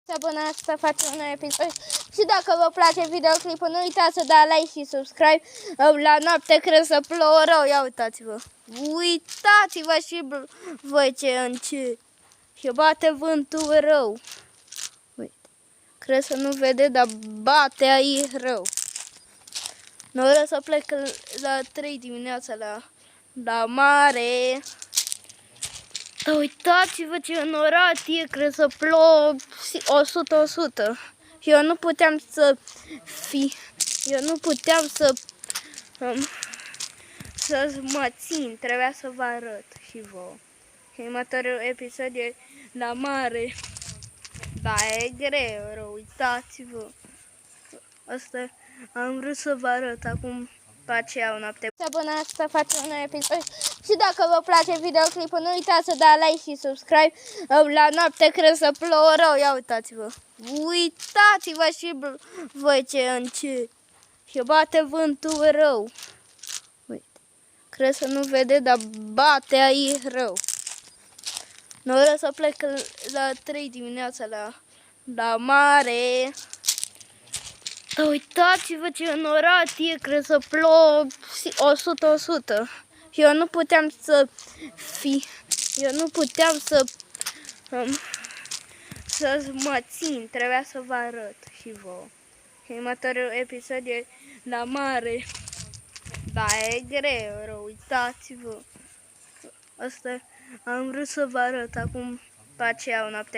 Să abonați să facem un episod. Și dacă vă place videoclipul, nu uitați să dați like și subscribe. La noapte cred să plouă rău. Ia uitați-vă. Uitați-vă și voi ce încet. Și bate vântul rău. Uite. Cred să nu vede, dar bate aici rău. Noi vreau să plec la 3 dimineața la mare. Dar uitați-vă ce înorat e, cred să plouă 100-100. Și eu nu puteam să mă țin, trebuia să vă arăt și vouă. Și următorul episod e la mare. Da, e greu, rău, uitați-vă. Asta am vrut să vă arăt acum pe aceea o noapte. Să abonați să facem un episod. Și dacă vă place videoclipul, nu uitați să dați like și subscribe. La noapte cred să plouă rău. Ia uitați-vă. Uitați-vă și voi ce încet. Și bate vântul rău. Uite. Cred să nu vede, dar bate aici rău. Noi vreau să plec la 3 dimineața la mare. Dar uitați-vă ce înorat e, cred să plouă 100-100. Și eu nu puteam să mă țin, trebuia să vă arăt și vouă. Și următorul episod e la mare. Da, e greu, rău, uitați-vă. Asta am vrut să vă arăt acum pe aceea o noapte.